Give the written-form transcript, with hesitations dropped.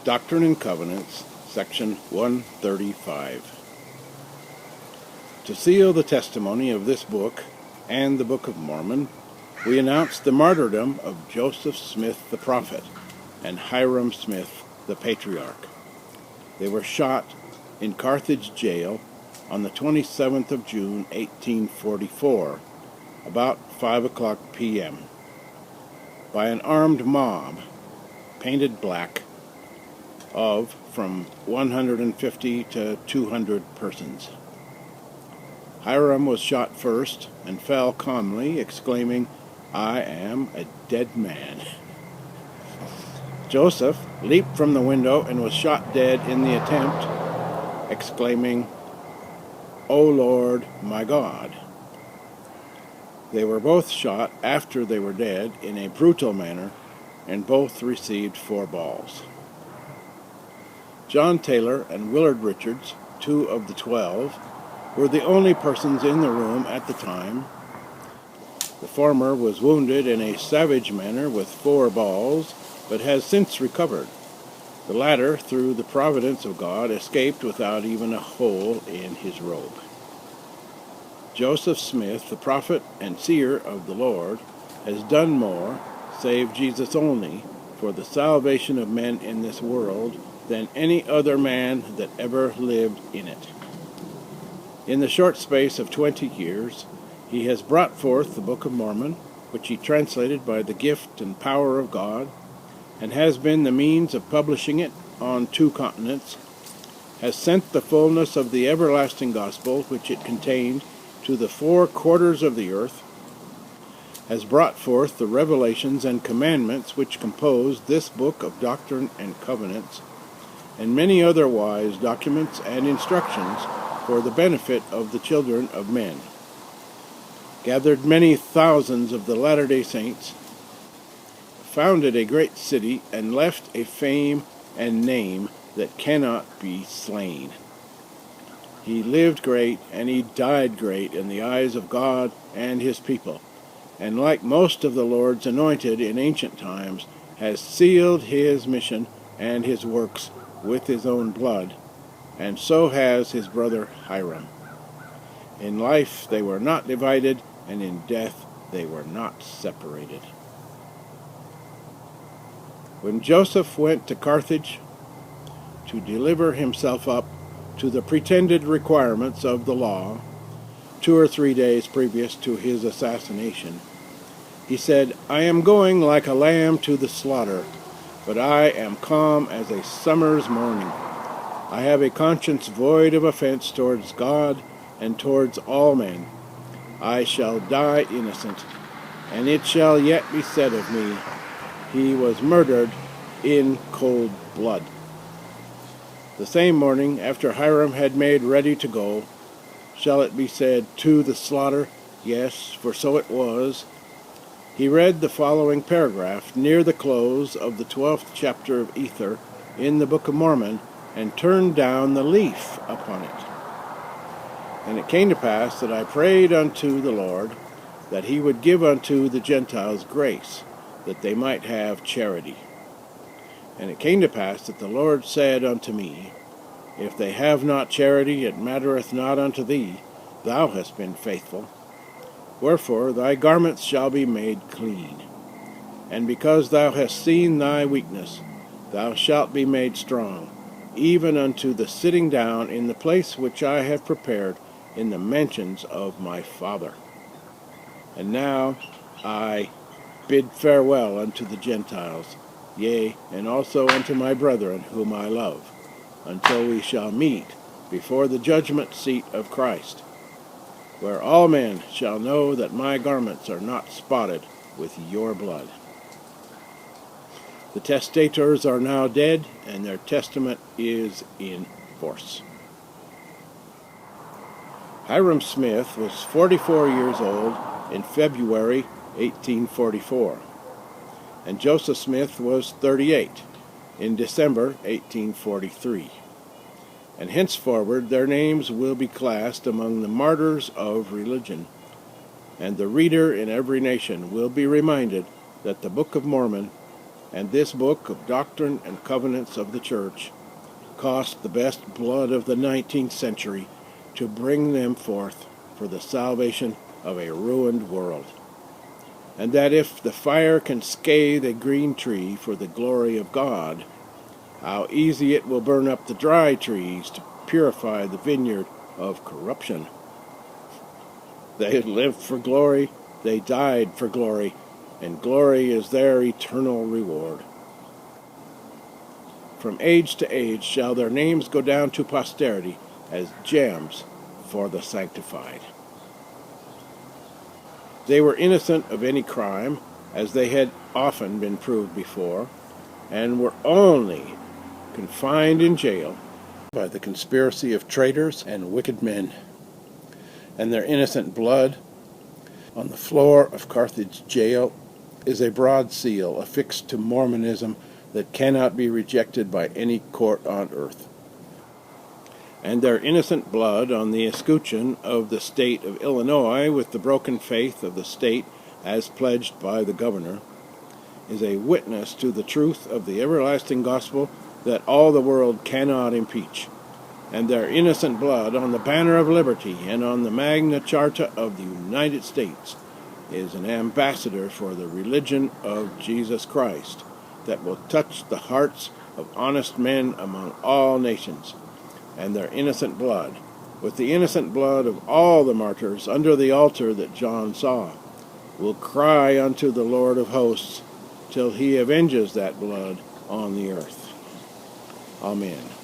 Doctrine and Covenants, section 135. To seal the testimony of this book and the Book of Mormon, we announce the martyrdom of Joseph Smith the prophet and Hyrum Smith the patriarch. They were shot in Carthage jail on the 27th of June, 1844, about 5:00 p.m., by an armed mob, painted black, of from 150 to 200 persons. Hyrum was shot first and fell calmly, exclaiming, "I am a dead man." Joseph leaped from the window and was shot dead in the attempt, exclaiming, "O Lord, my God." They were both shot after they were dead in a brutal manner, and both received 4 balls. John Taylor and Willard Richards, 2 of the 12, were the only persons in the room at the time. The former was wounded in a savage manner with 4 balls, but has since recovered. The latter, through the providence of God, escaped without even a hole in his robe. Joseph Smith, the prophet and seer of the Lord, has done more, save Jesus only, for the salvation of men in this world than any other man that ever lived in it. In the short space of 20 years, he has brought forth the Book of Mormon, which he translated by the gift and power of God, and has been the means of publishing it on 2 continents, has sent the fullness of the everlasting gospel which it contained to the 4 quarters of the earth, has brought forth the revelations and commandments which compose this book of Doctrine and Covenants, and many other wise documents and instructions for the benefit of the children of men, gathered many thousands of the Latter-day Saints, founded a great city, and left a fame and name that cannot be slain. He lived great, and he died great in the eyes of God and his people, and like most of the Lord's anointed in ancient times, has sealed his mission and his works with his own blood, and so has his brother Hyrum. In life they were not divided, and in death they were not separated. When Joseph went to Carthage to deliver himself up to the pretended requirements of the law, 2 or 3 days previous to his assassination, he said, "I am going like a lamb to the slaughter, but I am calm as a summer's morning. I have a conscience void of offense towards God and towards all men. I shall die innocent, and it shall yet be said of me, he was murdered in cold blood." The same morning, after Hyrum had made ready to go, shall it be said, to the slaughter? Yes, for so it was. He read the following paragraph near the close of the 12th chapter of Ether in the Book of Mormon, and turned down the leaf upon it. "And it came to pass that I prayed unto the Lord, that he would give unto the Gentiles grace, that they might have charity. And it came to pass that the Lord said unto me, If they have not charity, it mattereth not unto thee, thou hast been faithful. Wherefore thy garments shall be made clean. And because thou hast seen thy weakness, thou shalt be made strong, even unto the sitting down in the place which I have prepared in the mansions of my Father. And now I bid farewell unto the Gentiles, yea, and also unto my brethren whom I love, until we shall meet before the judgment seat of Christ, where all men shall know that my garments are not spotted with your blood. The testators are now dead, and their testament is in force." Hyrum Smith was 44 years old in February 1844, and Joseph Smith was 38 in December 1843, and henceforward their names will be classed among the martyrs of religion, and the reader in every nation will be reminded that the Book of Mormon And this book of Doctrine and Covenants of the Church cost the best blood of the 19th century to bring them forth for the salvation of a ruined world. And that if the fire can scathe a green tree for the glory of God, how easy it will burn up the dry trees to purify the vineyard of corruption. They lived for glory, they died for glory, and glory is their eternal reward. From age to age shall their names go down to posterity as gems for the sanctified. They were innocent of any crime, as they had often been proved before, and were only confined in jail by the conspiracy of traitors and wicked men. And their innocent blood on the floor of Carthage jail is a broad seal affixed to Mormonism that cannot be rejected by any court on earth. And their innocent blood on the escutcheon of the state of Illinois with the broken faith of the state as pledged by the governor is a witness to the truth of the everlasting gospel that all the world cannot impeach. And their innocent blood on the banner of liberty and on the Magna Charta of the United States is an ambassador for the religion of Jesus Christ that will touch the hearts of honest men among all nations. And their innocent blood, with the innocent blood of all the martyrs under the altar that John saw, will cry unto the Lord of hosts till he avenges that blood on the earth. Amen.